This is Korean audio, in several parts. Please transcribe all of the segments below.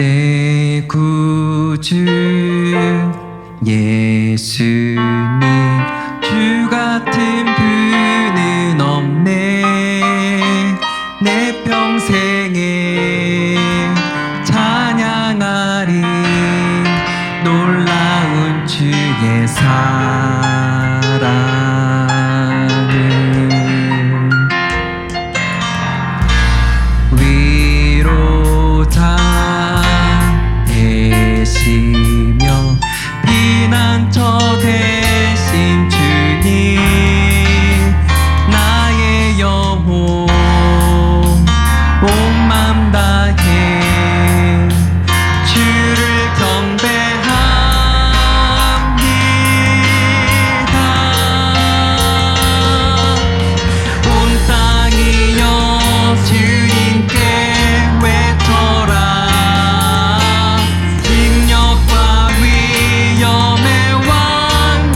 내 구주 예수님, 주 같은 분은 없네. 내 평생에 찬양하리 놀라운 주의 사랑을. 위로자 되시며 피난처 되신 주님, 나의 영혼 온 맘 다해 주를 경배합니다. 온 땅이여 주님께 외쳐라. 징역과 위험의 왕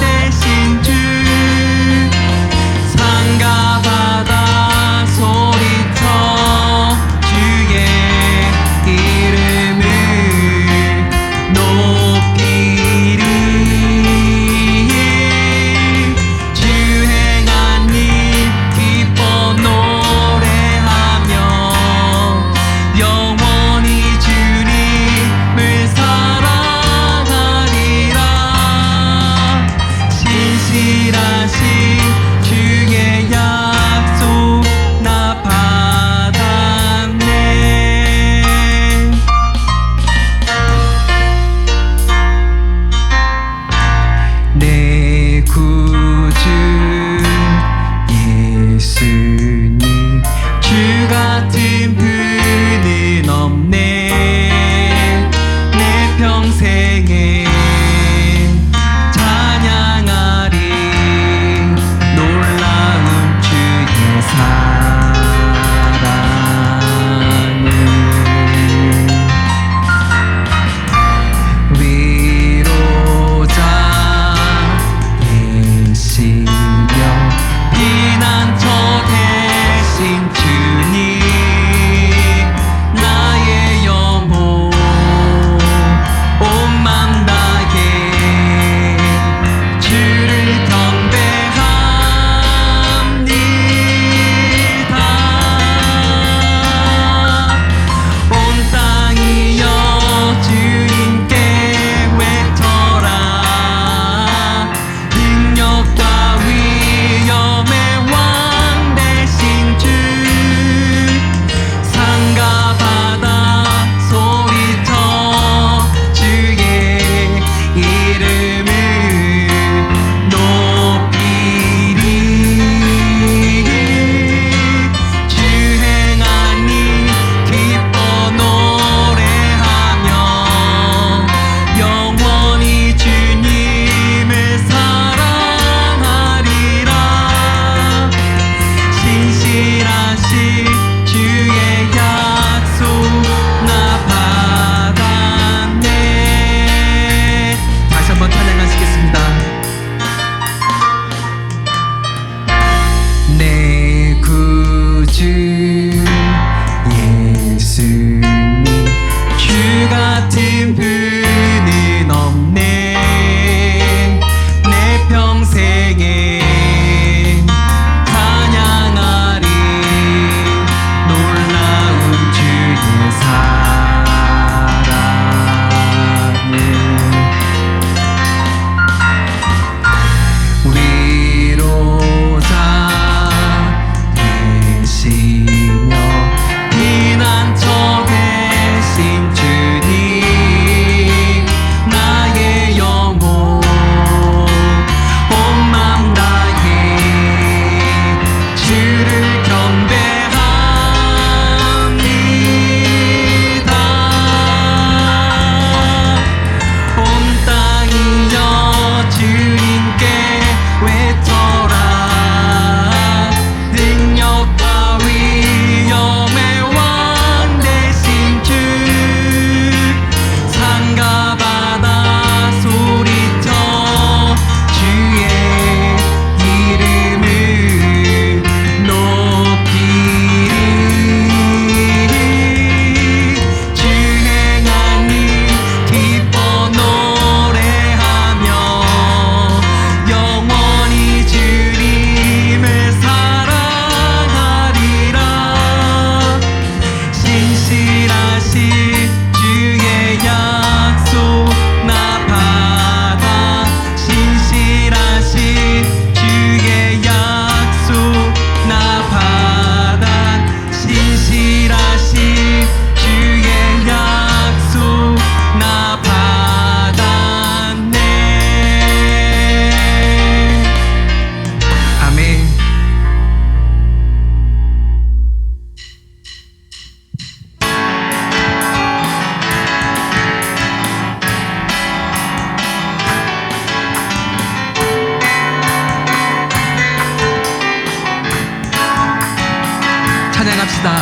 합시다.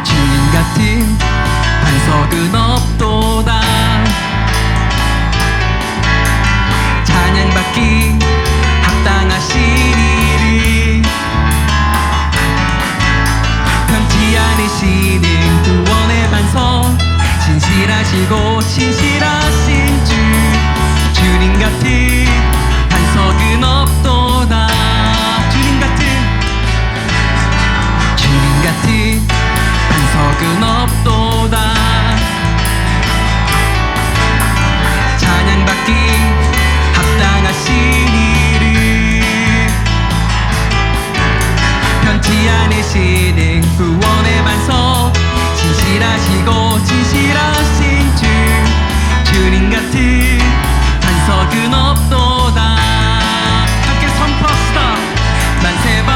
주님 같은 반석은 없도다. 찬양받기 합당하신 이름, 변치 않으시는 구원의 반석, 진실하시고 신실하신 주, 주님 같은 반석은 없도다. 주님 같은 반석은 없도다. 찬양받기 합당하신 이름, 변치 않으시는 구원의 반석, 진실하시고 진실하신 주, 주님 같은 반석은 없도다. 함께 선포합시다. 만세 반석,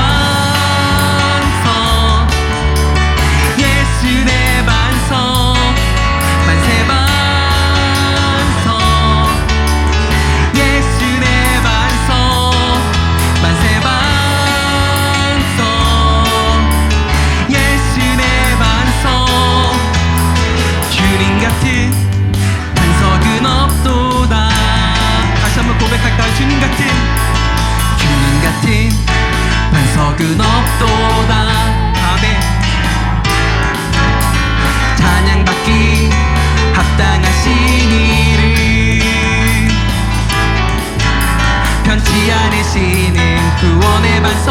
예수 내 반석, 만세 반석, 예수 내 반석, 만세 반석, 예수 내 반석, 주님 같은 반석은 없도다. 다시 한번 고백할까요? 주님 같은 반석은 없도다. 아멘. 찬양받기 합당하신 이름, 변치 않으시는 구원의 반석,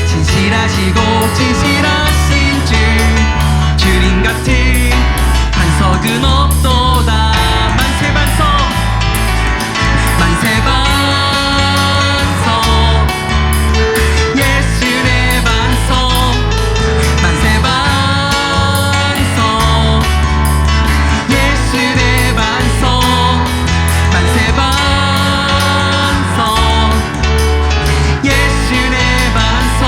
진실하시고 진실하신 주, 주님 같은 반석은 없도다. 만세 반석, 만세 반석, 예수 내 반석, 만세 반석, 예수 내 반석, 만세 반석, 예수 내 반석,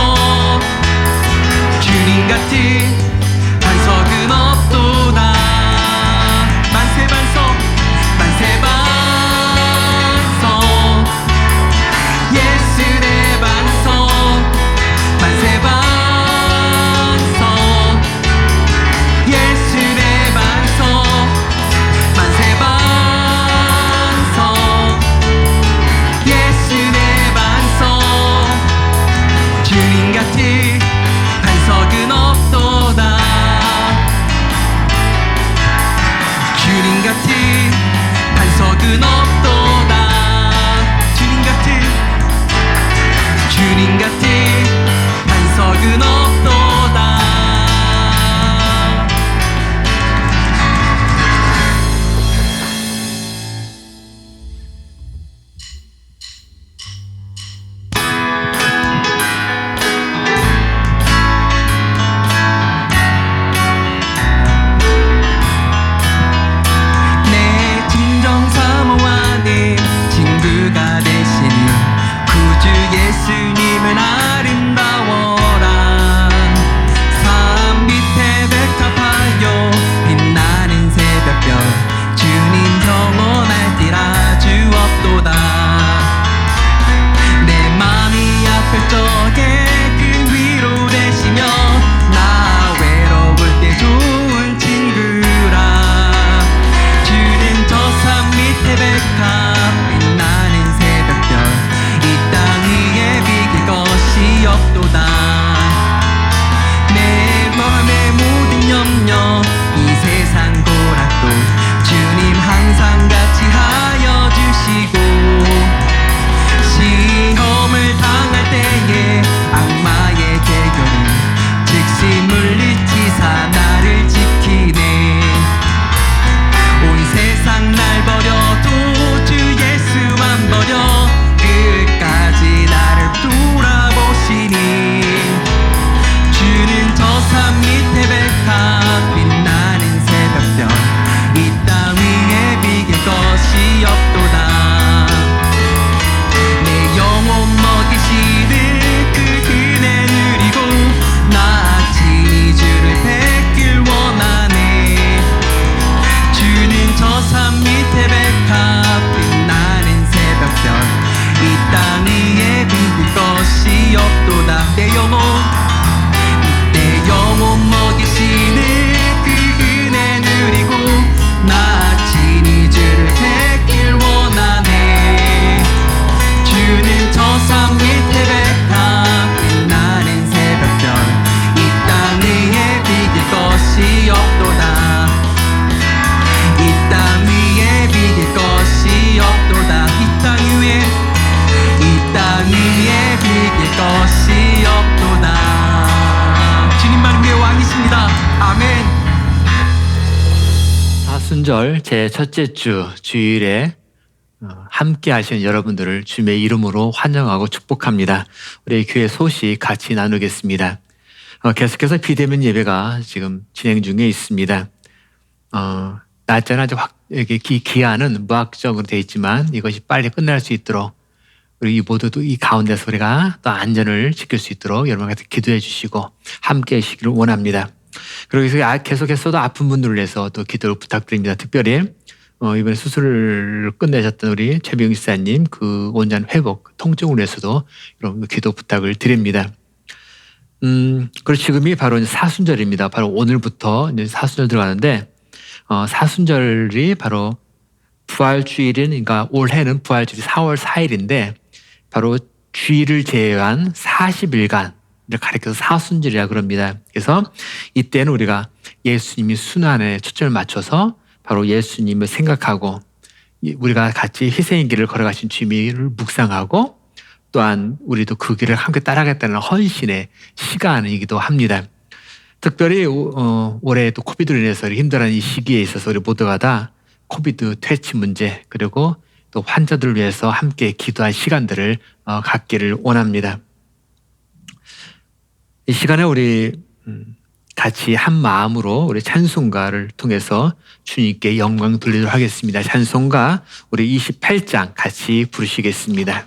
주님 같은 반석은 없도다. 만세 오늘 제 첫째 주 주일에 함께 하시는 여러분들을 주님의 이름으로 환영하고 축복합니다. 우리 교회 소식 같이 나누겠습니다. 계속해서 비대면 예배가 지금 진행 중에 있습니다. 날짜는 아직 기한은 무학적으로 되어 있지만 이것이 빨리 끝날 수 있도록 우리 모두도 이 가운데서 우리가 또 안전을 지킬 수 있도록 여러분께서 기도해 주시고 함께 하시기를 원합니다. 그리고 계속해서도 아픈 분들을 위해서 또 기도를 부탁드립니다. 특별히 이번에 수술을 끝내셨던 우리 최병희 지사님 그 원전 회복, 통증을 위해서도 여러분 기도 부탁을 드립니다. 그리고 지금이 바로 이제 사순절입니다. 바로 오늘부터 이제 사순절 들어가는데 사순절이 바로 부활주일인, 그러니까 올해는 부활주일이 4월 4일인데 바로 주일을 제외한 40일간 가리켜서 사순절이라 그럽니다. 그래서 이때는 우리가 예수님이 순환에 초점을 맞춰서 바로 예수님을 생각하고 우리가 같이 희생의 길을 걸어가신 주님을 묵상하고 또한 우리도 그 길을 함께 따라가겠다는 헌신의 시간이기도 합니다. 특별히 올해 또 코비드로 인해서 힘들어하는 이 시기에 있어서 우리 모두가 다 코비드 퇴치 문제 그리고 또 환자들을 위해서 함께 기도할 시간들을 갖기를 원합니다. 이 시간에 우리 같이 한 마음으로 우리 찬송가를 통해서 주님께 영광 돌리도록 하겠습니다. 찬송가 우리 28장 같이 부르시겠습니다.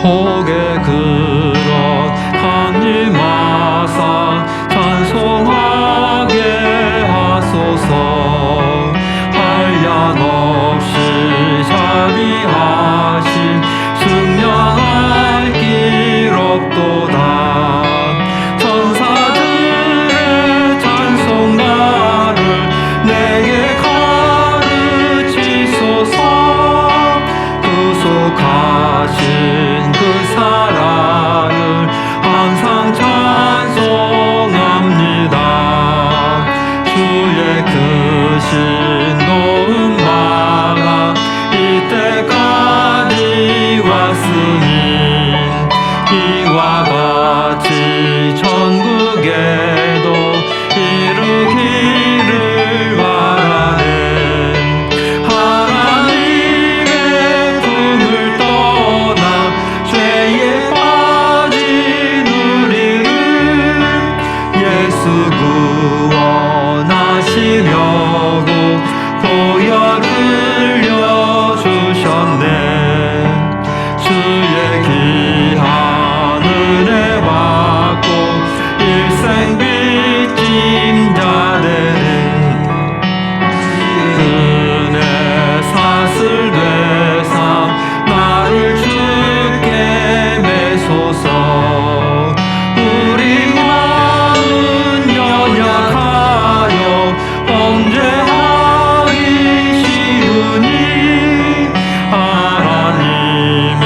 복의 그릇 강림하사 찬송하게 하소서. 한량없이 자비하신 승량할 길 없도다. 천사들의 찬송가를 내게 가르치소서. 구속하신 그 사랑을 항상 찬송합니다. 주의 크신 도움 마가 이때까지 왔으니 이와 같이 전국에도 이루기를 바라네. 하나님의 품을 떠나 죄에 빠진 우리를 예수 구원하시려고 보혈 흘려주셨네. 주의 귀한 은혜 받고 일생 빚짐 자되는 은혜 사슬 되사 나를 주께 매소서. 우리 마음 연약하여 범죄하기 쉬우니 하나님이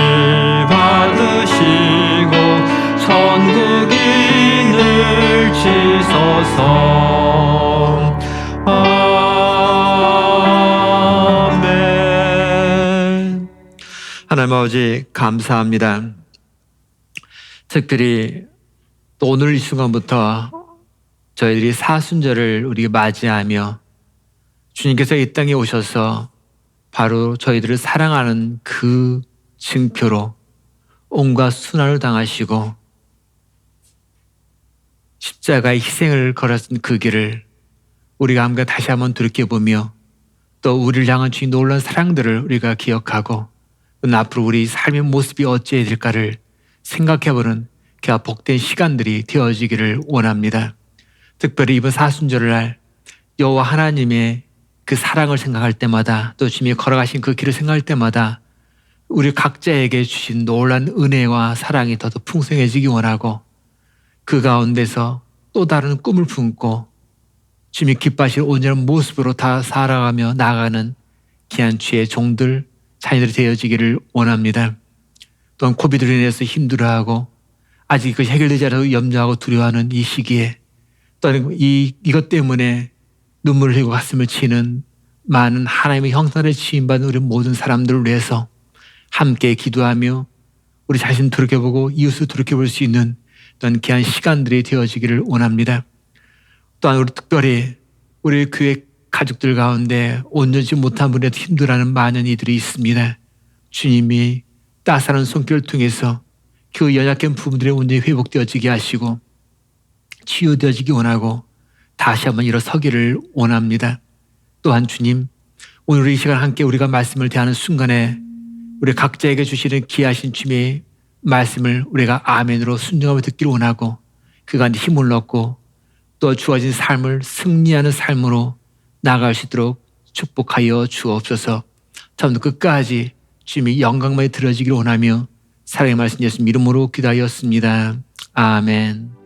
받으시고 천국인을 치소서. 아멘. 하나님 아버지 감사합니다. 특별히 또 오늘 이 순간부터 저희들이 사순절을 우리가 맞이하며 주님께서 이 땅에 오셔서 바로 저희들을 사랑하는 그 증표로 온갖 순환을 당하시고 십자가의 희생을 걸었은 그 길을 우리가 함께 다시 한번 돌이켜보며 또 우리를 향한 주님 놀라운 사랑들을 우리가 기억하고 앞으로 우리 삶의 모습이 어찌해야 될까를 생각해보는 그와 복된 시간들이 되어지기를 원합니다. 특별히 이번 사순절을 날 여호와 하나님의 그 사랑을 생각할 때마다 또 주님이 걸어가신 그 길을 생각할 때마다 우리 각자에게 주신 놀라운 은혜와 사랑이 더 풍성해지기 원하고 그 가운데서 또 다른 꿈을 품고 주님이 기뻐하실 온전한 모습으로 다 살아가며 나아가는 귀한 주의 종들 자녀들이 되어지기를 원합니다. 또한 코비드로 인해서 힘들어하고 아직 그것이 해결되지 않아서 염려하고 두려워하는 이 시기에 또한 이것 때문에 눈물을 흘리고 가슴을 치는 많은 하나님의 형상을 지음받은 우리 모든 사람들을 위해서 함께 기도하며 우리 자신 돌이켜보고 이웃을 돌이켜볼 수 있는 어떤 귀한 시간들이 되어지기를 원합니다. 또한 우리 특별히 우리 교회 가족들 가운데 온전치 못한 분에 힘들어하는 많은 이들이 있습니다. 주님이 따스한 손길을 통해서 그 연약한 부분들이 온전히 회복되어지게 하시고 치유되어지기 원하고 다시 한번 일어서기를 원합니다. 또한 주님, 오늘 이 시간 함께 우리가 말씀을 대하는 순간에 우리 각자에게 주시는 귀하신 주님의 말씀을 우리가 아멘으로 순종하며 듣기를 원하고 그 가운데 힘을 얻고 또 주어진 삶을 승리하는 삶으로 나아갈 수 있도록 축복하여 주옵소서. 처음부터 끝까지 주님이 영광만이 들어지기를 원하며 사랑의 말씀 예수 이름으로 기도하였습니다. 아멘.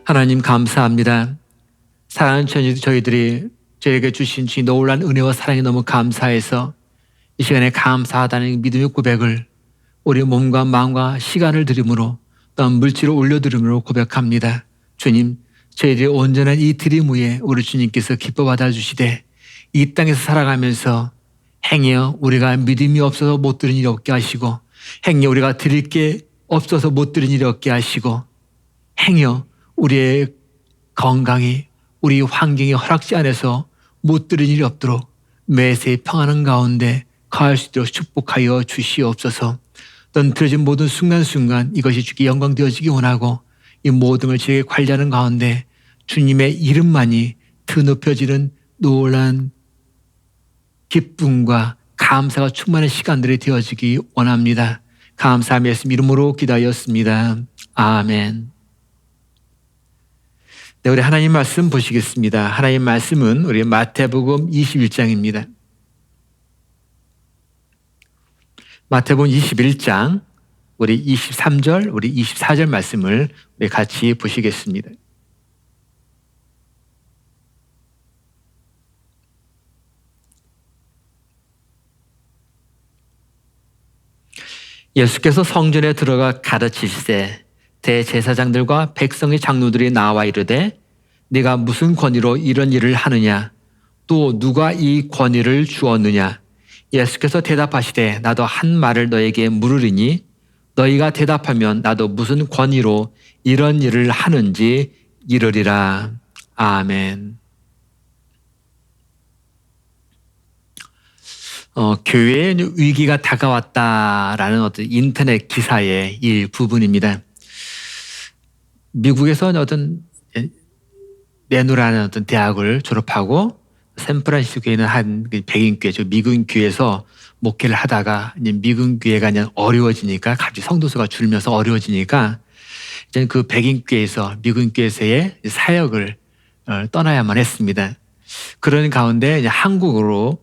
하나님 감사합니다. 사랑하는 저희들이 저에게 주신 주의 놀라운 은혜와 사랑이 너무 감사해서 이 시간에 감사하다는 믿음의 고백을 우리 몸과 마음과 시간을 드림으로 또 물질을 올려드림으로 고백합니다. 주님, 저희들이 온전한 이 드림 위에 우리 주님께서 기뻐 받아주시되 이 땅에서 살아가면서 행여 우리가 믿음이 없어서 못 드린 일이 없게 하시고 행여 우리가 드릴 게 없어서 못 드린 일이 없게 하시고 행여 우리의 건강이 우리 환경이 허락지 않아서 못 드린 일이 없도록 매세 평안한 가운데 거할 수 있도록 축복하여 주시옵소서. 넌 들어진 모든 순간순간 이것이 주께 영광 되어지기 원하고 이 모든 걸 저에게 관리하는 가운데 주님의 이름만이 드높여지는 놀란 기쁨과 감사가 충만한 시간들이 되어지기 원합니다. 감사하며 예수 이름으로 기도하였습니다. 아멘. 네, 우리 하나님 말씀 보시겠습니다. 하나님 말씀은 우리 마태복음 21장입니다. 마태복음 21장 우리 23절, 우리 24절 말씀을 우리 같이 보시겠습니다. 예수께서 성전에 들어가 가르치시되 대제사장들과 백성의 장로들이 나와 이르되 네가 무슨 권위로 이런 일을 하느냐? 또 누가 이 권위를 주었느냐? 예수께서 대답하시되 나도 한 말을 너에게 물으리니 너희가 대답하면 나도 무슨 권위로 이런 일을 하는지 이르리라. 아멘. 교회에 위기가 다가왔다라는 어떤 인터넷 기사의 일부분입니다. 미국에서 어떤 네노라는 어떤 대학을 졸업하고 샌프란시스코에 있는 한 백인 교회, 미군 교회에서 목회를 하다가 이제 미군 교회가 그냥 어려워지니까 갑자기 성도수가 줄면서 어려워지니까 이제 그 백인 교회에서 미군 교회에서의 사역을 떠나야만 했습니다. 그런 가운데 이제 한국으로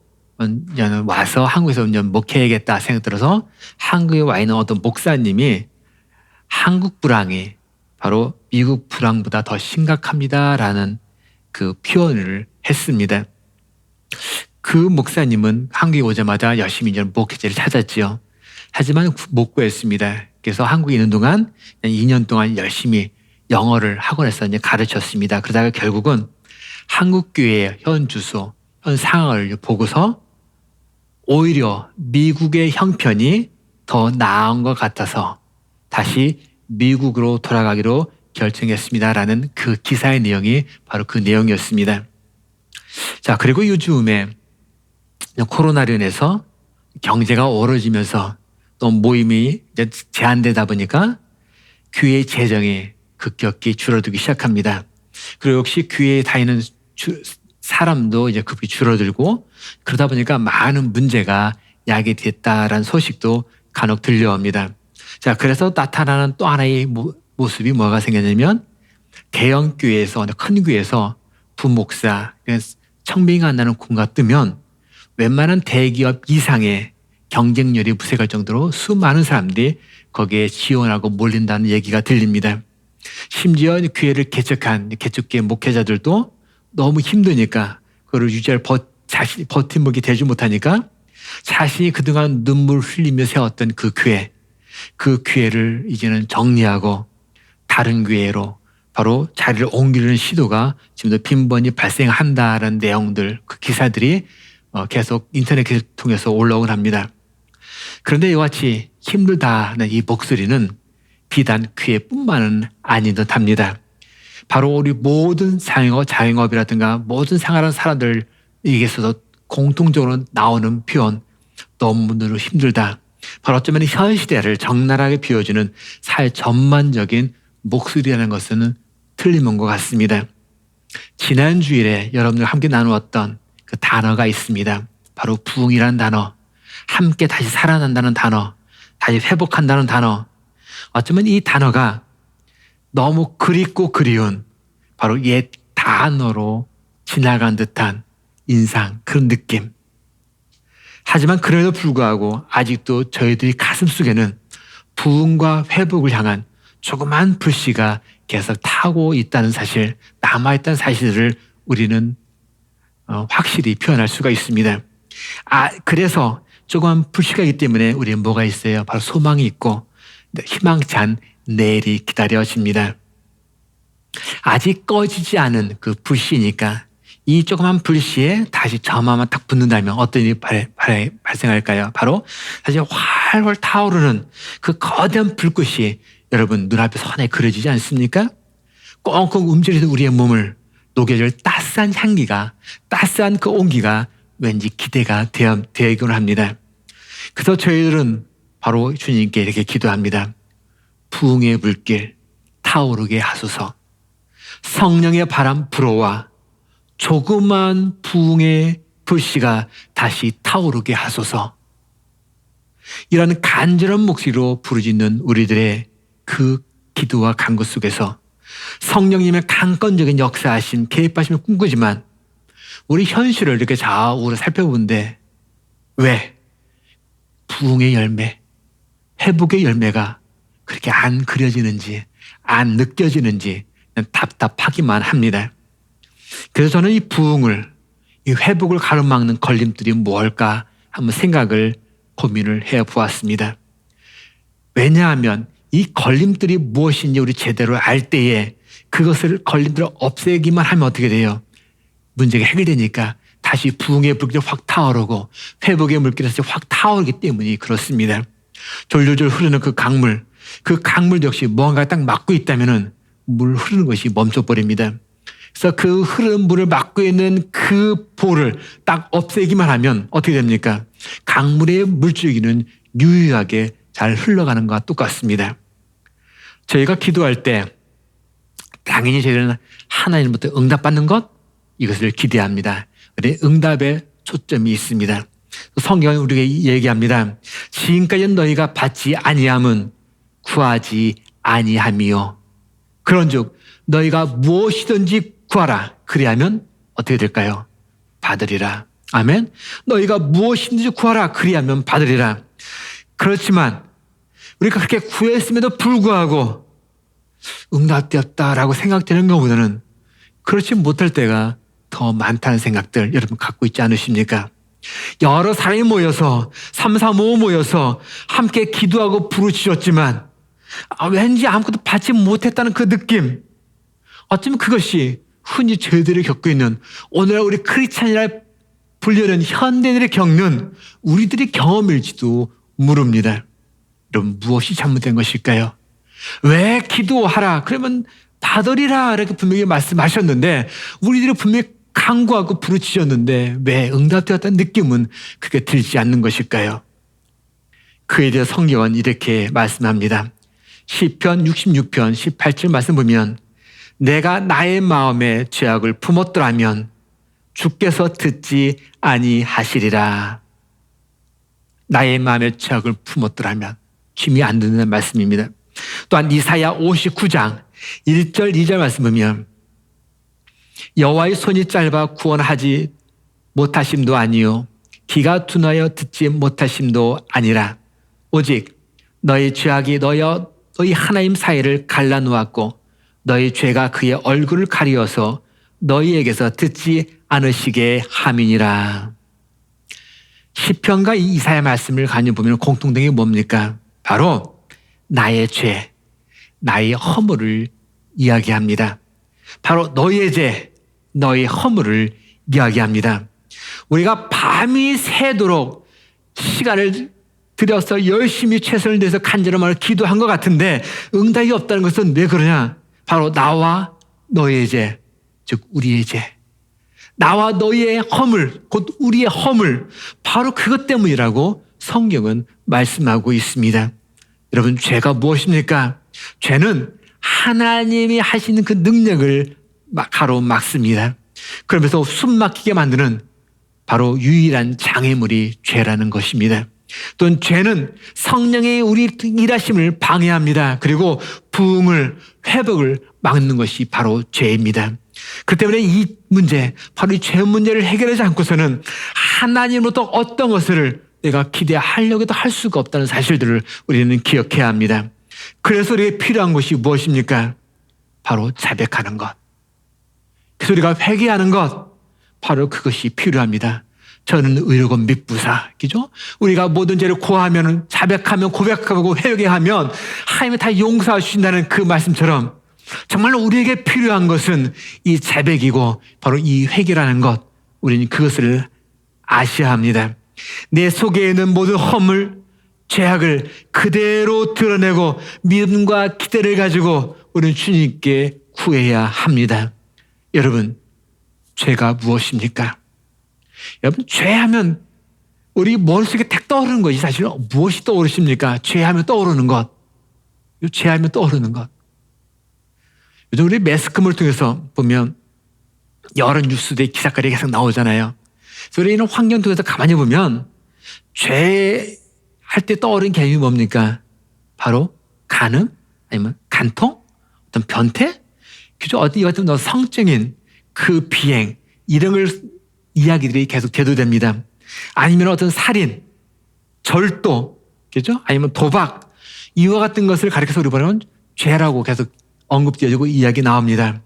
와서 한국에서 목회해야겠다 생각 들어서 한국에 와 있는 어떤 목사님이 한국 불황이 바로 미국 불황보다 더 심각합니다라는 그 표현을 했습니다. 그 목사님은 한국에 오자마자 열심히 이제 목회자를 찾았지요. 하지만 못 구했습니다. 그래서 한국에 있는 동안 2년 동안 열심히 영어를 학원에서 이제 가르쳤습니다. 그러다가 결국은 한국 교회의 현 주소, 현 상황을 보고서 오히려 미국의 형편이 더 나은 것 같아서 다시 미국으로 돌아가기로 결정했습니다라는 그 기사의 내용이 바로 그 내용이었습니다. 자, 그리고 요즘에 코로나로 인해서 경제가 어려지면서 또 모임이 이제 제한되다 보니까 교회의 재정이 급격히 줄어들기 시작합니다. 그리고 역시 교회에 다니는 사람도 이제 급히 줄어들고 그러다 보니까 많은 문제가 야기됐다라는 소식도 간혹 들려옵니다. 자, 그래서 나타나는 또 하나의 모습이 뭐가 생겼냐면 대형 교회에서, 큰 교회에서 부목사, 청빙이 안 나는 공가 뜨면 웬만한 대기업 이상의 경쟁률이 무색할 정도로 수많은 사람들이 거기에 지원하고 몰린다는 얘기가 들립니다. 심지어 교회를 개척한 개척교회 목회자들도 너무 힘드니까 그걸 유지할 버팀목이 되지 못하니까 자신이 그동안 눈물 흘리며 세웠던 그 교회를 이제는 정리하고 다른 교회로 바로 자리를 옮기려는 시도가 지금도 빈번히 발생한다라는 내용들, 그 기사들이 계속 인터넷을 통해서 올라오곤 합니다. 그런데 이와 같이 힘들다는 이 목소리는 비단 교회뿐만은 아닌 듯합니다. 바로 우리 모든 상업, 자영업이라든가 모든 생활하는 사람들에게서도 공통적으로 나오는 표현, 너무너무 힘들다. 바로 어쩌면 현 시대를 적나라하게 비워주는 사회 전반적인 목소리라는 것은 틀림없는 것 같습니다. 지난 주일에 여러분들 함께 나누었던 그 단어가 있습니다. 바로 부흥이라는 단어, 함께 다시 살아난다는 단어, 다시 회복한다는 단어. 어쩌면 이 단어가 너무 그립고 그리운 바로 옛 단어로 지나간 듯한 인상, 그런 느낌. 하지만 그럼에도 불구하고 아직도 저희들이 가슴속에는 부흥과 회복을 향한 조그만 불씨가 계속 타고 있다는 사실, 남아있다는 사실을 우리는 확실히 표현할 수가 있습니다. 그래서 조그만 불씨가 있기 때문에 우리는 뭐가 있어요? 바로 소망이 있고 희망찬 내일이 기다려집니다. 아직 꺼지지 않은 그 불씨니까 이 조그만 불씨에 다시 점화만 딱 붙는다면 어떤 일이 발생할까요? 바로 다시 활활 타오르는 그 거대한 불꽃이 여러분 눈앞에 선에 그려지지 않습니까? 꽁꽁 움츠리는 우리의 몸을 녹여줄 따스한 향기가, 따스한 그 온기가 왠지 기대가 되곤 합니다. 그래서 저희들은 바로 주님께 이렇게 기도합니다. 부흥의 불길 타오르게 하소서. 성령의 바람 불어와 조그만 부흥의 불씨가 다시 타오르게 하소서. 이런 간절한 목소리로 부르짖는 우리들의 그 기도와 간구 속에서 성령님의 강권적인 역사하심, 개입하심을 꿈꾸지만 우리 현실을 이렇게 좌우로 살펴보는데 왜 부흥의 열매, 회복의 열매가 그렇게 안 그려지는지, 안 느껴지는지 답답하기만 합니다. 그래서 저는 이 부흥을, 이 회복을 가로막는 걸림돌이 뭘까 한번 고민을 해보았습니다. 왜냐하면 이 걸림돌이 무엇인지 우리 제대로 알 때에 그것을 걸림돌을 없애기만 하면 어떻게 돼요? 문제가 해결되니까 다시 부흥의 불길이 확 타오르고 회복의 물길이 다시 확 타오르기 때문이 그렇습니다. 졸졸졸 흐르는 그 강물 역시 뭔가 딱 막고 있다면은 물 흐르는 것이 멈춰버립니다. 그래서 그 흐르는 물을 막고 있는 그 볼을 딱 없애기만 하면 어떻게 됩니까? 강물의 물줄기는 유유하게 잘 흘러가는 것과 똑같습니다. 저희가 기도할 때 당연히 저희는 하나님부터 응답받는 것, 이것을 기대합니다. 그런데 응답에 초점이 있습니다. 성경은 우리에게 얘기합니다. 지금까지 너희가 받지 아니함은 구하지 아니함이요. 그런즉 너희가 무엇이든지 구하라. 그리하면 어떻게 될까요? 받으리라. 아멘. 너희가 무엇이든지 구하라. 그리하면 받으리라. 그렇지만 우리가 그렇게 구했음에도 불구하고 응답되었다라고 생각되는 것보다는 그렇지 못할 때가 더 많다는 생각들 여러분 갖고 있지 않으십니까? 여러 사람이 모여서 3, 4, 5 모여서 함께 기도하고 부르짖었지만 왠지 아무것도 받지 못했다는 그 느낌, 어쩌면 그것이 흔히 저희들이 겪고 있는 오늘날 우리 크리스찬이라 불리는 현대인들이 겪는 우리들의 경험일지도 모릅니다. 여러분, 무엇이 잘못된 것일까요? 왜 기도하라 그러면 받으리라 이렇게 분명히 말씀하셨는데 우리들이 분명히 간구하고 부르짖었는데 왜 응답되었다는 느낌은 그게 들지 않는 것일까요? 그에 대해 성경은 이렇게 말씀합니다. 시편 66편 18절 말씀 보면 내가 나의 마음에 죄악을 품었더라면 주께서 듣지 아니하시리라. 나의 마음에 죄악을 품었더라면 힘이 안 드는 말씀입니다. 또한 이사야 59장 1절 2절 말씀 보면 여호와의 손이 짧아 구원하지 못하심도 아니요 귀가 둔하여 듣지 못하심도 아니라 오직 너희 죄악이 너희 하나님 사이를 갈라놓았고 너희 죄가 그의 얼굴을 가리어서 너희에게서 듣지 않으시게 함이니라. 시편과 이사야 말씀을 간접 보면 공통된 게 뭡니까? 바로 나의 죄, 나의 허물을 이야기합니다. 바로 너희의 죄, 너희 허물을 이야기합니다. 우리가 밤이 새도록 시간을 들여서 열심히 최선을 다해서 간절함을 기도한 것 같은데 응답이 없다는 것은 왜 그러냐? 바로 나와 너희의 죄, 즉 우리의 죄, 나와 너희의 허물, 곧 우리의 허물, 바로 그것 때문이라고 성경은 말씀하고 있습니다. 여러분, 죄가 무엇입니까? 죄는 하나님이 하시는 그 능력을 가로막습니다. 그러면서 숨 막히게 만드는 바로 유일한 장애물이 죄라는 것입니다. 또는 죄는 성령의 우리 일하심을 방해합니다. 그리고 부흥을, 회복을 막는 것이 바로 죄입니다. 그 때문에 이 문제, 바로 이 죄 문제를 해결하지 않고서는 하나님으로부터 어떤 것을 내가 기대하려고도 할 수가 없다는 사실들을 우리는 기억해야 합니다. 그래서 우리에게 필요한 것이 무엇입니까? 바로 자백하는 것. 그래서 우리가 회개하는 것, 바로 그것이 필요합니다. 저는 의로고 밉부사, 그죠? 우리가 모든 죄를 고하면, 자백하면, 고백하고 회개하면 하나님이 다 용서해 주신다는 그 말씀처럼 정말로 우리에게 필요한 것은 이 자백이고 바로 이 회개라는 것, 우리는 그것을 아셔야 합니다. 내 속에 있는 모든 허물, 죄악을 그대로 드러내고 믿음과 기대를 가지고 우리는 주님께 구해야 합니다. 여러분, 죄가 무엇입니까? 여러분, 죄하면 우리 머릿속에 딱 떠오르는 것이 사실은 무엇이 떠오르십니까? 죄하면 떠오르는 것. 죄하면 떠오르는 것. 요즘 우리 매스컴을 통해서 보면 여러 뉴스들의 기사거리가 계속 나오잖아요. 그래서 우리는 환경 통해서 가만히 보면 죄할 때 떠오르는 개념이 뭡니까? 바로 간음? 아니면 간통? 어떤 변태? 그죠? 어디 같은 성적인 그 비행, 이런 걸 이야기들이 계속 대두됩니다. 아니면 어떤 살인, 절도, 그죠? 아니면 도박, 이와 같은 것을 가리켜서 우리 보면 죄라고 계속 언급되어지고 이야기 나옵니다.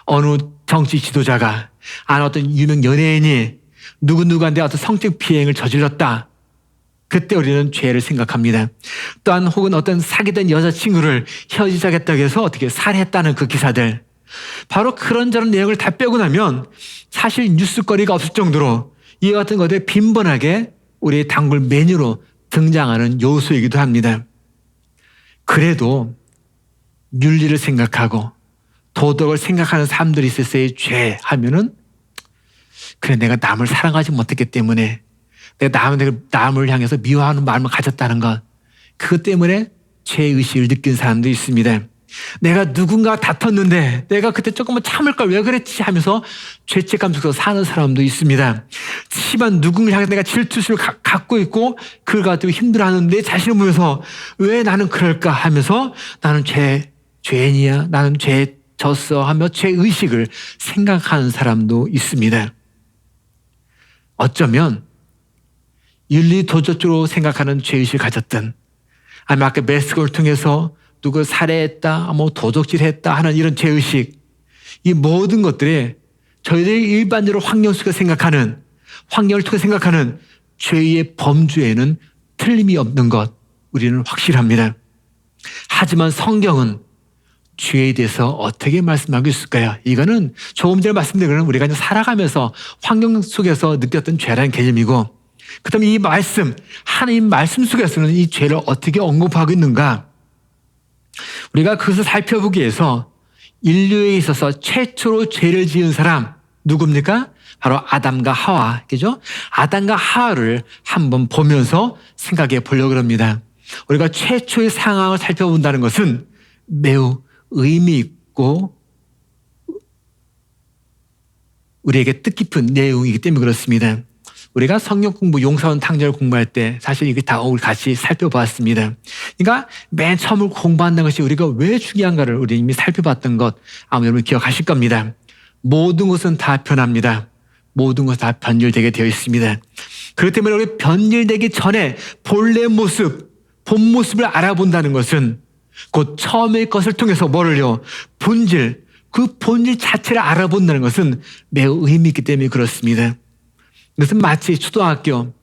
어느 정치 지도자가, 어떤 유명 연예인이 누구누구한테 어떤 성적 비행을 저질렀다. 그때 우리는 죄를 생각합니다. 또한 혹은 어떤 사귀던 여자친구를 헤어지자겠다고 해서 어떻게 살해했다는 그 기사들. 바로 그런저런 내용을 다 빼고 나면 사실 뉴스거리가 없을 정도로 이와 같은 것들이 빈번하게 우리의 단골 메뉴로 등장하는 요소이기도 합니다. 그래도 윤리를 생각하고 도덕을 생각하는 사람들이 있었어요. 죄 하면은 그래, 내가 남을 사랑하지 못했기 때문에 내가 남을 향해서 미워하는 마음을 가졌다는 것, 그것 때문에 죄의식을 느낀 사람도 있습니다. 내가 누군가 다퉜는데 내가 그때 조금만 참을 걸 왜 그랬지 하면서 죄책감 속에서 사는 사람도 있습니다. 심한 누군가를 향해서 내가 질투심을 갖고 있고 그걸 가지고 힘들어하는 내 자신을 보면서 왜 나는 그럴까 하면서 나는 죄인이야, 나는 죄 졌어 하며 죄의식을 생각하는 사람도 있습니다. 어쩌면 윤리도덕적으로 생각하는 죄의식을 가졌든, 아니면 아까 매스컴을 통해서 누구 살해했다, 뭐 도적질했다 하는 이런 죄의식, 이 모든 것들이 저희들이 일반적으로 환경을 통해 생각하는 죄의 범주에는 틀림이 없는 것 우리는 확실합니다. 하지만 성경은 죄에 대해서 어떻게 말씀하고 있을까요? 이거는 조금 전에 말씀드린 거는 우리가 살아가면서 환경 속에서 느꼈던 죄라는 개념이고, 그다음에 이 말씀, 하나님 말씀 속에서는 이 죄를 어떻게 언급하고 있는가? 우리가 그것을 살펴보기 위해서 인류에 있어서 최초로 죄를 지은 사람 누굽니까? 바로 아담과 하와, 그죠? 아담과 하와를 한번 보면서 생각해 보려고 합니다. 우리가 최초의 상황을 살펴본다는 것은 매우 의미 있고 우리에게 뜻깊은 내용이기 때문에 그렇습니다. 우리가 성경 공부, 용사원 탕자를 공부할 때 사실 이게 다 우리 같이 살펴봤습니다. 그러니까 맨 처음으로 공부한다는 것이 우리가 왜 중요한가를 우리 이미 살펴봤던 것 아마 여러분 기억하실 겁니다. 모든 것은 다 변합니다. 모든 것은 다 변질되게 되어 있습니다. 그렇기 때문에 우리 변질되기 전에 본래 모습, 본 모습을 알아본다는 것은 곧 처음의 것을 통해서 뭐를요? 본질, 그 본질 자체를 알아본다는 것은 매우 의미 있기 때문에 그렇습니다. 이것은 마치 초등학교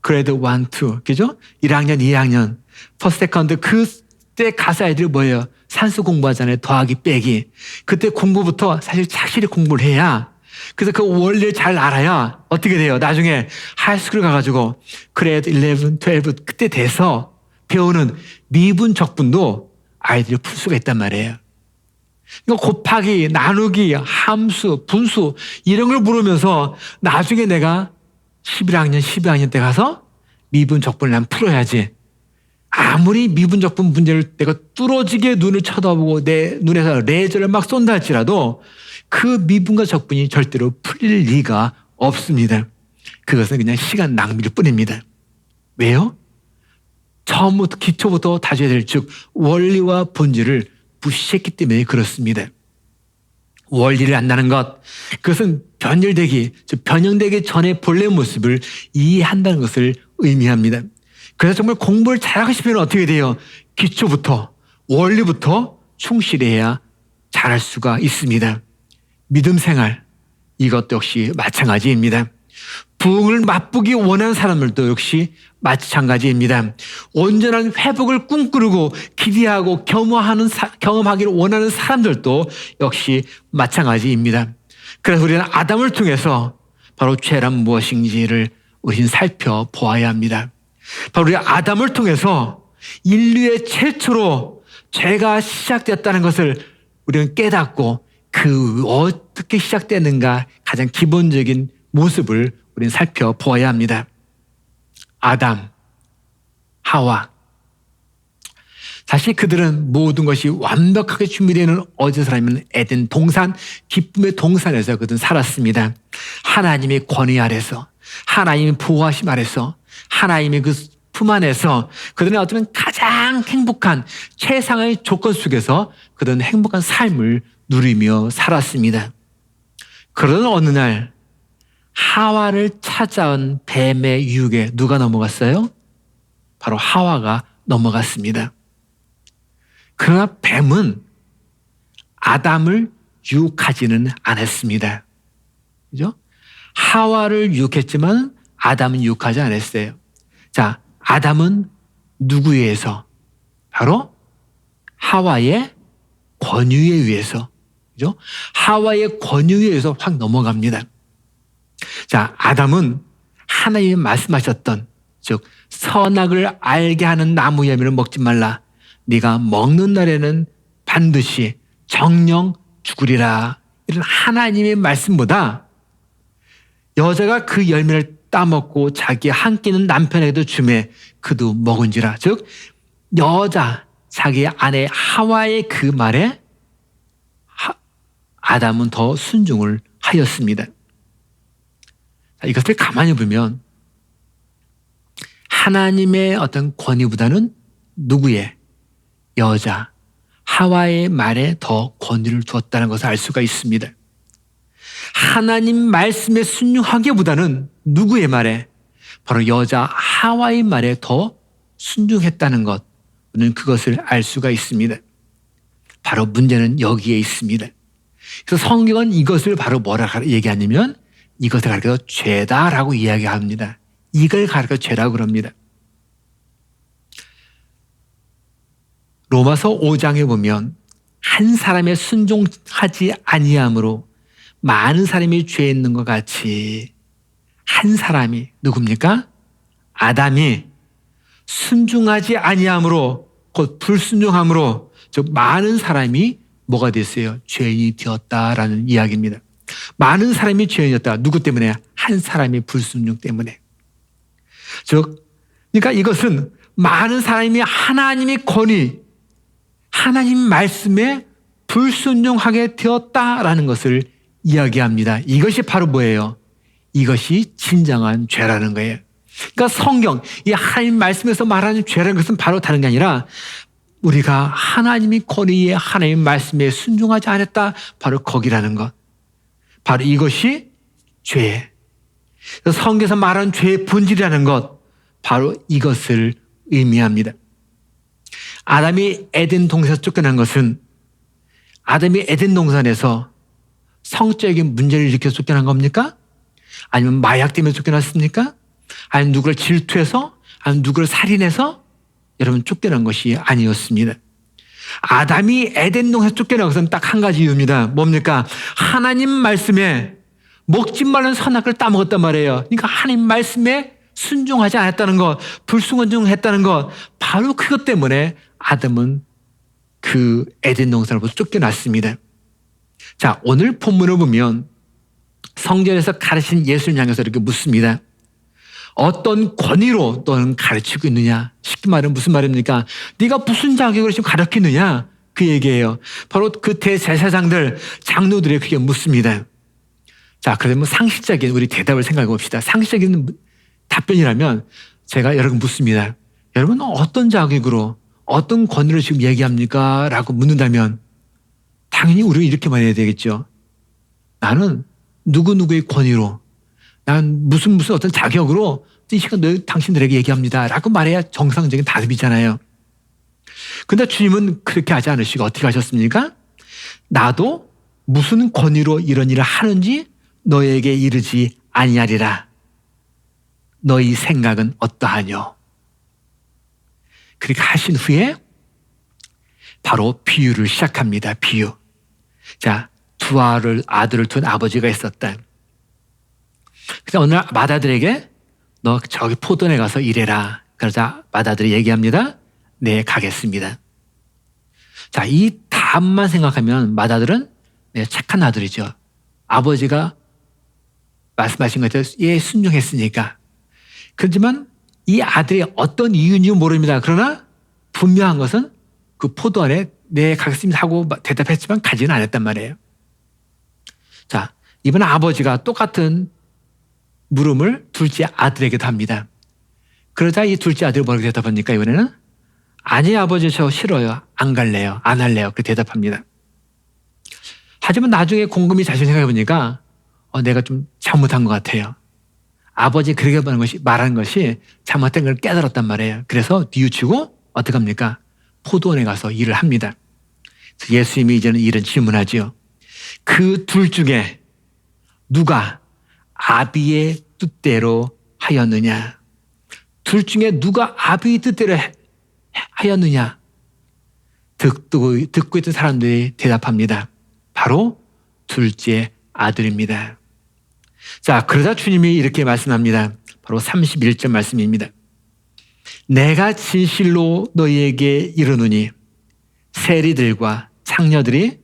그레이드 1, 2, 그죠? 1학년, 2학년, 퍼스트, 세컨드 그때 가서 아이들이 뭐예요? 산수 공부하잖아요. 더하기, 빼기. 그때 공부부터 사실 착실히 공부를 해야, 그래서 그 원리를 잘 알아야 어떻게 돼요? 나중에 하이스쿨 가가지고 그레이드 11, 12 그때 돼서 배우는 미분, 적분도 아이들이 풀 수가 있단 말이에요. 그러니까 곱하기, 나누기, 함수, 분수 이런 걸 물으면서 나중에 내가 11학년, 12학년 때 가서 미분, 적분을 난 풀어야지. 아무리 미분, 적분 문제를 내가 뚫어지게 눈을 쳐다보고 내 눈에서 레이저를 막 쏜다 할지라도 그 미분과 적분이 절대로 풀릴 리가 없습니다. 그것은 그냥 시간 낭비일 뿐입니다. 왜요? 처음부터 기초부터 다져야 될 즉 원리와 본질을 무시했기 때문에 그렇습니다. 원리를 안다는 것, 그것은 변형되기 전에 본래 모습을 이해한다는 것을 의미합니다. 그래서 정말 공부를 잘하고 싶으면 어떻게 돼요? 기초부터, 원리부터 충실해야 잘할 수가 있습니다. 믿음 생활, 이것도 역시 마찬가지입니다. 부흥을 맛보기 원하는 사람들도 역시 마찬가지입니다. 온전한 회복을 꿈꾸고 기대하고 경험하기를 원하는 사람들도 역시 마찬가지입니다. 그래서 우리는 아담을 통해서 바로 죄란 무엇인지를 우리는 살펴보아야 합니다. 바로 우리 아담을 통해서 인류의 최초로 죄가 시작되었다는 것을 우리는 깨닫고 그 어떻게 시작되는가 가장 기본적인 모습을 우리는 살펴보아야 합니다. 아담, 하와. 사실 그들은 모든 것이 완벽하게 준비되는 어디서라면 에덴 동산, 기쁨의 동산에서 그들은 살았습니다. 하나님의 권위 아래서, 하나님의 보호하심 아래서, 하나님의 그 품 안에서 그들은 어쩌면 가장 행복한 최상의 조건 속에서 그들은 행복한 삶을 누리며 살았습니다. 그러던 어느 날 하와를 찾아온 뱀의 유혹에 누가 넘어갔어요? 바로 하와가 넘어갔습니다. 그러나 뱀은 아담을 유혹하지는 않았습니다. 그죠? 하와를 유혹했지만 아담은 유혹하지 않았어요. 자, 아담은 누구에 의해서? 바로 하와의 권유에 의해서. 그죠? 하와의 권유에 의해서 확 넘어갑니다. 자, 아담은 하나님이 말씀하셨던 즉 선악을 알게 하는 나무 열매를 먹지 말라. 네가 먹는 날에는 반드시 정령 죽으리라. 이런 하나님의 말씀보다 여자가 그 열매를 따먹고 자기 한 끼는 남편에게도 주매 그도 먹은지라. 즉 여자 자기 아내 하와의 그 말에 아담은 더 순종을 하였습니다. 이것을 가만히 보면 하나님의 어떤 권위보다는 누구의? 여자 하와의 말에 더 권위를 두었다는 것을 알 수가 있습니다. 하나님 말씀에 순종하기보다는 누구의 말에? 바로 여자 하와의 말에 더 순종했다는 것, 우리는 그것을 알 수가 있습니다. 바로 문제는 여기에 있습니다. 그래서 성경은 이것을 바로 뭐라 얘기하냐면 이것을 가리켜 죄다라고 이야기합니다. 이걸 가리켜 죄라고 그럽니다. 로마서 5장에 보면 한 사람의 순종하지 아니함으로 많은 사람이 죄 있는 것 같이 한 사람이 누굽니까? 아담이 순종하지 아니함으로 곧 불순종함으로 즉 많은 사람이 뭐가 됐어요? 죄인이 되었다라는 이야기입니다. 많은 사람이 죄인이었다. 누구 때문에? 한 사람이 불순종 때문에. 즉 그러니까 이것은 많은 사람이 하나님의 권위 하나님 말씀에 불순종하게 되었다라는 것을 이야기합니다. 이것이 바로 뭐예요? 이것이 진정한 죄라는 거예요. 그러니까 성경, 이 하나님 말씀에서 말하는 죄라는 것은 바로 다른 게 아니라 우리가 하나님의 권위에 하나님 말씀에 순종하지 않았다. 바로 거기라는 것. 바로 이것이 죄. 성경에서 말하는 죄의 본질이라는 것. 바로 이것을 의미합니다. 아담이 에덴 동산에서 쫓겨난 것은 아담이 에덴 동산에서 성적인 문제를 일으켜서 쫓겨난 겁니까? 아니면 마약 때문에 쫓겨났습니까? 아니면 누구를 질투해서? 아니면 누구를 살인해서? 여러분 쫓겨난 것이 아니었습니다. 아담이 에덴 동산에서 쫓겨난 것은 딱 한 가지 이유입니다. 뭡니까? 하나님 말씀에 먹지 말라는 선악을 따먹었단 말이에요. 그러니까 하나님 말씀에 순종하지 않았다는 것, 불순종했다는 것, 바로 그것 때문에 아담은 그 에덴 동산으로부터 쫓겨났습니다. 자, 오늘 본문을 보면 성전에서 가르친 예수님 향해서 이렇게 묻습니다. 어떤 권위로 너는 가르치고 있느냐? 쉽게 말하면 무슨 말입니까? 네가 무슨 자격으로 지금 가르치느냐? 그 얘기예요. 바로 그 대제사장들, 장로들이 그게 묻습니다. 자, 그러면 상식적인 우리 대답을 생각해 봅시다. 상식적인 답변이라면 제가 여러분 묻습니다. 여러분 어떤 자격으로 어떤 권위를 지금 얘기합니까? 라고 묻는다면 당연히 우리가 이렇게 말해야 되겠죠. 나는 누구누구의 권위로 난 무슨 어떤 자격으로 이 시간 당신들에게 얘기합니다. 라고 말해야 정상적인 답이잖아요. 근데 주님은 그렇게 하지 않으시고 어떻게 하셨습니까? 나도 무슨 권위로 이런 일을 하는지 너에게 이르지 아니하리라. 너희 생각은 어떠하뇨? 그렇게 하신 후에 바로 비유를 시작합니다. 비유. 자, 두 아들을 둔 아버지가 있었다. 그래서 어느 날 맏아들에게 너 저기 포도원에 가서 일해라. 그러자 맏아들이 얘기합니다. 네, 가겠습니다. 자, 이 답만 생각하면 맏아들은 네, 착한 아들이죠. 아버지가 말씀하신 것처럼 예, 순종했으니까. 그렇지만 이 아들이 어떤 이유인지 모릅니다. 그러나 분명한 것은 그 포도원에 네, 가겠습니다 하고 대답했지만 가지는 않았단 말이에요. 자, 이번 아버지가 똑같은 물음을 둘째 아들에게도 합니다. 그러자 이 둘째 아들이 뭐라고 대답합니까? 이번에는 아니 아버지 저 싫어요. 안 갈래요. 안 할래요. 그렇게 대답합니다. 하지만 나중에 곰곰이 자신 생각해 보니까 내가 좀 잘못한 것 같아요. 아버지 그렇게 말하는 것이 잘못된 걸 깨달았단 말이에요. 그래서 뉘우치고 어떻게 합니까? 포도원에 가서 일을 합니다. 예수님이 이제는 이런 질문하지요. 그 둘 중에 누가 아비의 뜻대로 하였느냐? 둘 중에 누가 아비의 뜻대로 하였느냐? 듣고 있던 사람들이 대답합니다. 바로 둘째 아들입니다. 자, 그러자 주님이 이렇게 말씀합니다. 바로 31절 말씀입니다. 내가 진실로 너희에게 이르노니 세리들과 창녀들이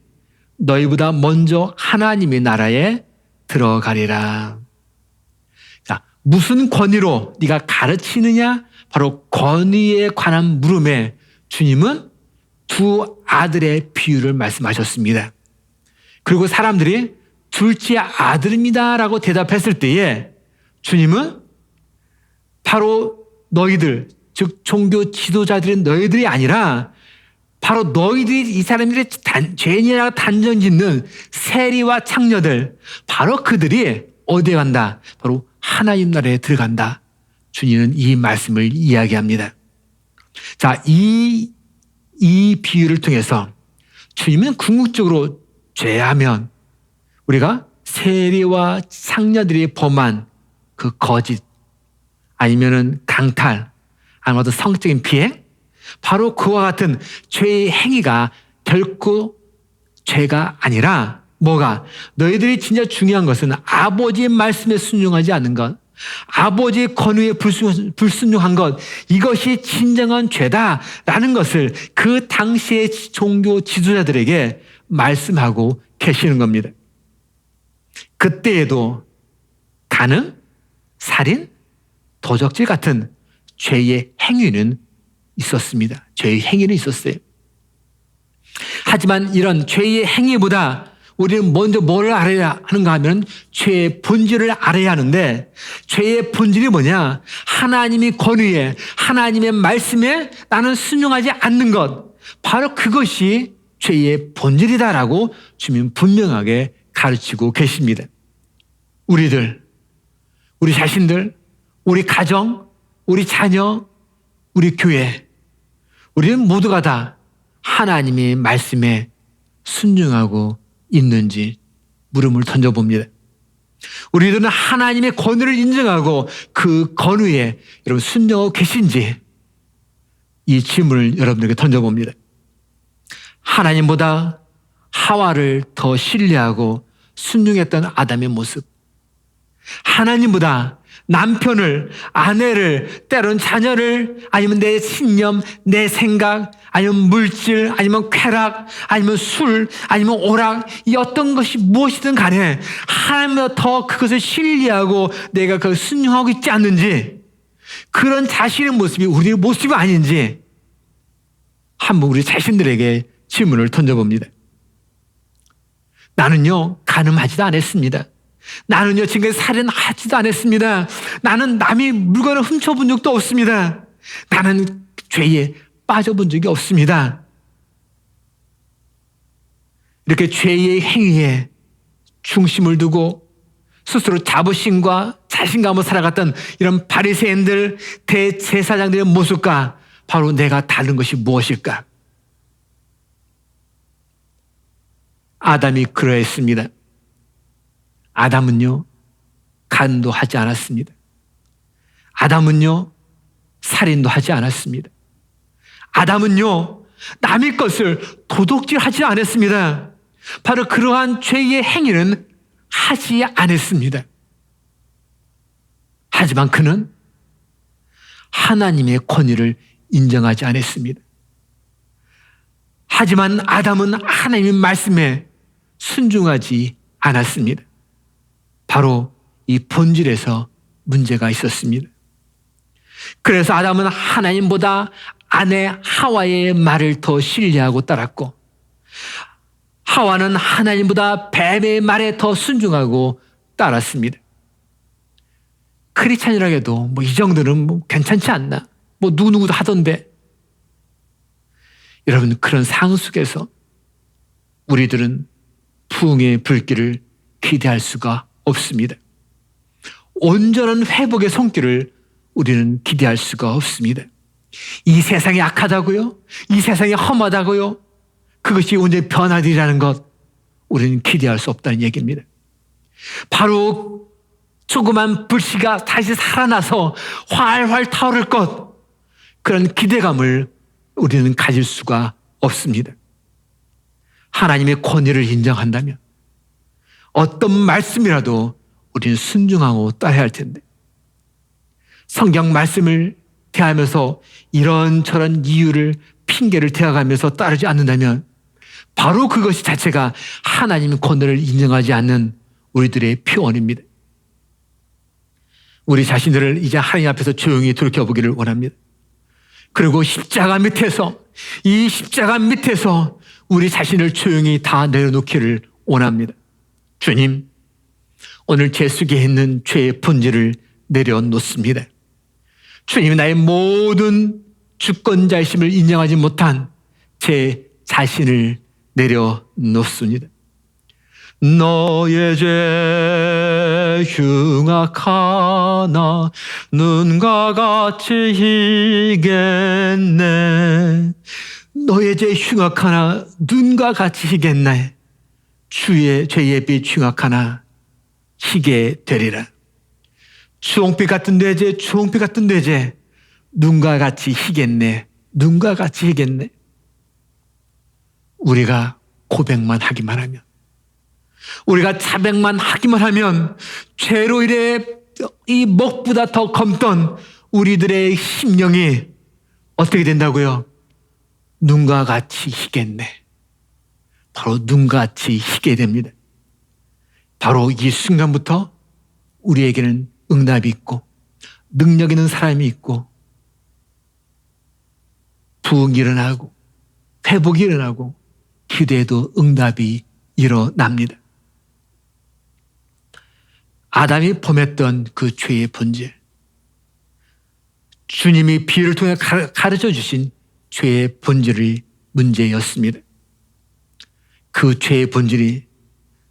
너희보다 먼저 하나님의 나라에 들어가리라. 자, 무슨 권위로 네가 가르치느냐? 바로 권위에 관한 물음에 주님은 두 아들의 비유를 말씀하셨습니다. 그리고 사람들이 둘째 아들입니다 라고 대답했을 때에 주님은 바로 너희들, 즉 종교 지도자들인 너희들이 아니라 바로 너희들이 이 사람들이 죄인이라고 단정짓는 세리와 창녀들, 바로 그들이 어디에 간다? 바로 하나님 나라에 들어간다. 주님은 이 말씀을 이야기합니다. 자, 이 비유를 통해서 주님은 궁극적으로 죄하면 우리가 세리와 상녀들이 범한 그 거짓, 아니면은 강탈, 아니면 어떤 성적인 비행, 바로 그와 같은 죄의 행위가 결코 죄가 아니라 뭐가? 너희들이 진짜 중요한 것은 아버지의 말씀에 순종하지 않는 것, 아버지의 권위에 불순종한 것, 이것이 진정한 죄다라는 것을 그 당시의 종교 지도자들에게 말씀하고 계시는 겁니다. 그때에도 간음, 살인, 도적질 같은 죄의 행위는 있었습니다. 죄의 행위는 있었어요. 하지만 이런 죄의 행위보다 우리는 먼저 뭘 알아야 하는가 하면 죄의 본질을 알아야 하는데, 죄의 본질이 뭐냐? 하나님이 권위에, 하나님의 말씀에 나는 순종하지 않는 것, 바로 그것이 죄의 본질이다라고 주님 분명하게 가르치고 계십니다. 우리들, 우리 자신들, 우리 가정, 우리 자녀, 우리 교회, 우리는 모두가 다 하나님의 말씀에 순종하고 있는지 물음을 던져봅니다. 우리들은 하나님의 권위를 인정하고 그 권위에 여러분 순종하고 계신지, 이 질문을 여러분들에게 던져봅니다. 하나님보다 하와를 더 신뢰하고 순종했던 아담의 모습, 하나님보다 남편을, 아내를, 때론 자녀를, 아니면 내 신념, 내 생각, 아니면 물질, 아니면 쾌락, 아니면 술, 아니면 오락, 이 어떤 것이 무엇이든 간에 하나님보다 더 그것을 신뢰하고 내가 그걸 순종하고 있지 않는지, 그런 자신의 모습이 우리의 모습이 아닌지 한번 우리 자신들에게 질문을 던져봅니다. 나는요, 간음하지도 않았습니다. 나는요, 지금까지 살인하지도 않았습니다. 나는 남의 물건을 훔쳐본 적도 없습니다. 나는 죄에 빠져본 적이 없습니다. 이렇게 죄의 행위에 중심을 두고 스스로 자부심과 자신감으로 살아갔던 이런 바리새인들, 대제사장들의 모습과 바로 내가 다른 것이 무엇일까? 아담이 그러했습니다. 아담은요, 간도 하지 않았습니다. 아담은요, 살인도 하지 않았습니다. 아담은요, 남의 것을 도둑질하지 않았습니다. 바로 그러한 죄의 행위는 하지 않았습니다. 하지만 그는 하나님의 권위를 인정하지 않았습니다. 하지만 아담은 하나님의 말씀에 순종하지 않았습니다. 바로 이 본질에서 문제가 있었습니다. 그래서 아담은 하나님보다 아내 하와의 말을 더 신뢰하고 따랐고, 하와는 하나님보다 뱀의 말에 더 순종하고 따랐습니다. 크리스찬이라고 해도 이 정도는 괜찮지 않나? 누구누구도 하던데. 여러분, 그런 상황 속에서 우리들은 부흥의 불길을 기대할 수가 없습니다. 온전한 회복의 손길을 우리는 기대할 수가 없습니다. 이 세상이 악하다고요? 이 세상이 험하다고요? 그것이 온전히 변화되리라는 것, 우리는 기대할 수 없다는 얘기입니다. 바로 조그만 불씨가 다시 살아나서 활활 타오를 것, 그런 기대감을 우리는 가질 수가 없습니다. 하나님의 권위를 인정한다면 어떤 말씀이라도 우리는 순종하고 따라야 할 텐데, 성경 말씀을 대하면서 이런저런 이유를, 핑계를 대어가면서 따르지 않는다면 바로 그것이 자체가 하나님의 권위를 인정하지 않는 우리들의 표현입니다. 우리 자신들을 이제 하나님 앞에서 조용히 돌이켜보기를 원합니다. 그리고 십자가 밑에서, 이 십자가 밑에서 우리 자신을 조용히 다 내려놓기를 원합니다. 주님, 오늘 제 속에 있는 죄의 본질을 내려놓습니다. 주님, 나의 모든 주권자이심을 인정하지 못한 제 자신을 내려놓습니다. 너의 죄 흉악하나 눈과 같이 희겠네. 너의 죄 흉악하나 눈과 같이 희겠네. 주의 죄의 빛 흉악하나 희게 되리라. 주홍빛 같은 뇌제, 주홍빛 같은 뇌제, 눈과 같이 희겠네. 눈과 같이 희겠네. 우리가 고백만 하기만 하면, 우리가 자백만 하기만 하면 죄로 인해 이 먹보다 더 검던 우리들의 심령이 어떻게 된다고요? 눈과 같이 희겠네. 바로 눈과 같이 희게 됩니다. 바로 이 순간부터 우리에게는 응답이 있고 능력 있는 사람이 있고 부흥이 일어나고 회복이 일어나고 기도에도 응답이 일어납니다. 아담이 범했던 그 죄의 본질, 주님이 비유를 통해 가르쳐 주신 죄의 본질이 문제였습니다. 그 죄의 본질이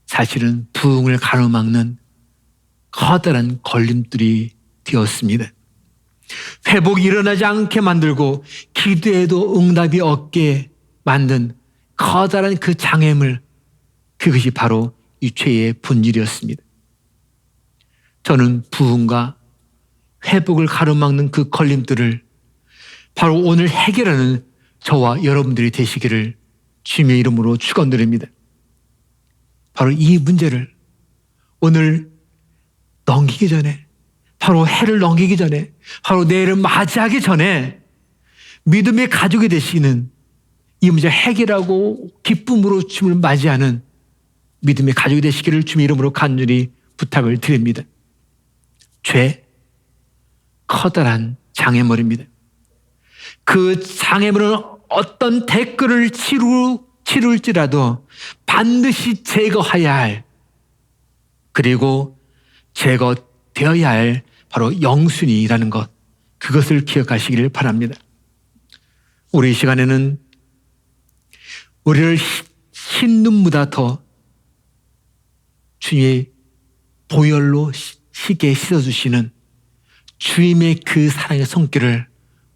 사실은 부흥을 가로막는 커다란 걸림돌이 되었습니다. 회복이 일어나지 않게 만들고 기도에도 응답이 없게 만든 커다란 그 장애물, 그것이 바로 이 죄의 본질이었습니다. 저는 부흥과 회복을 가로막는 그 걸림돌을 바로 오늘 해결하는 저와 여러분들이 되시기를 주님의 이름으로 축원드립니다. 바로 이 문제를 오늘 넘기기 전에, 바로 해를 넘기기 전에, 바로 내일을 맞이하기 전에 믿음의 가족이 되시는, 이 문제 해결하고 기쁨으로 주님을 맞이하는 믿음의 가족이 되시기를 주님의 이름으로 간절히 부탁을 드립니다. 죄, 커다란 장애물입니다. 그 장애물은 어떤 댓글을 치룰지라도 반드시 제거해야 할, 그리고 제거되어야 할 바로 영순이라는 것, 그것을 기억하시기를 바랍니다. 우리 이 시간에는 우리를 흰 눈보다 더 주님의 보혈로 희게 씻어주시는 주님의 그 사랑의 손길을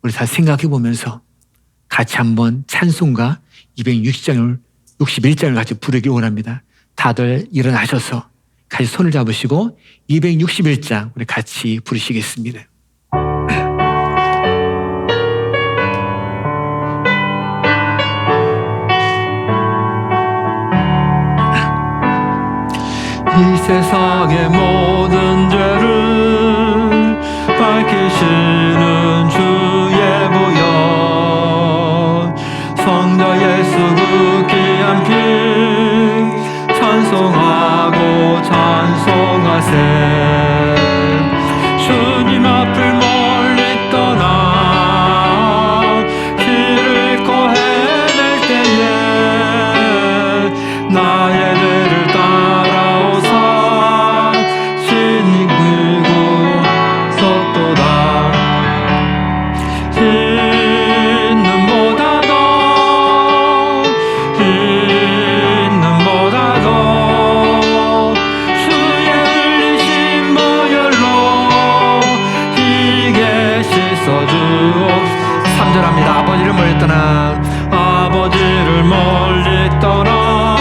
우리 다 생각해 보면서 같이 한번 찬송가 261장을 같이 부르길 원합니다. 다들 일어나셔서 같이 손을 잡으시고 261장 우리 같이 부르시겠습니다. 이 세상의 모든 죄를 밝히시는 주의 보혈, 성자 예수 그 귀한 피 찬송하고 찬송하세. 주님 앞을 멀리 떠나 길을 잃고 헤맬 때에 나의 죄를 따라오사 신이 긁고 섰도다. 흰 눈보다 더 주의 흘리신 보혈로 희게 씻어주옵소서. 3절합니다. 아버지를 멀리 떠나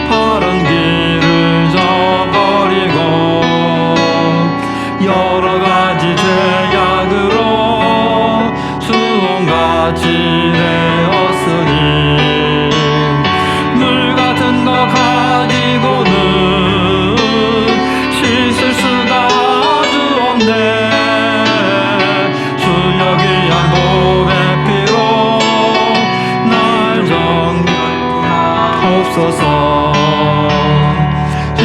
바른 길을 저버리고 여러 가지 죄악으로 수홍같이 되었으니 물 같은 거 가지고는 씻을 수가 아주 없네. 주여 귀한 보배 피로 날 정결하옵소서. 흰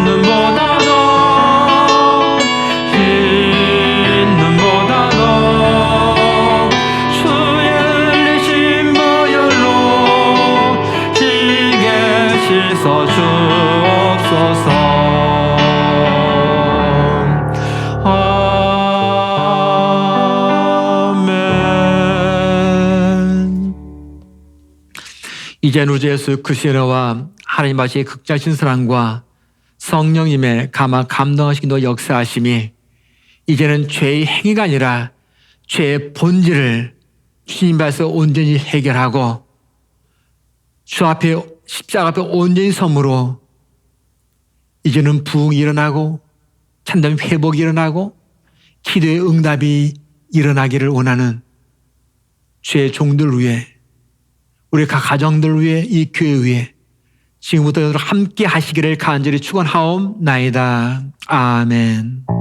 눈보다 더 주의 흘리신 보혈로 희게 씻어주옵소서. 아멘. 이제는 우주 예수 그리스도와 하나님 아버지의 극자신 사랑과 성령님의 감동하신 도 역사하심이 이제는 죄의 행위가 아니라 죄의 본질을 주님 앞에서 온전히 해결하고 주 앞에 십자가 앞에 온전히 섬으로 이제는 부흥이 일어나고 참된 회복이 일어나고 기도의 응답이 일어나기를 원하는 주의 종들 위해, 우리 각 가정들 위해, 이 교회 위해 지금부터 함께 하시기를 간절히 축원하옵나이다. 아멘.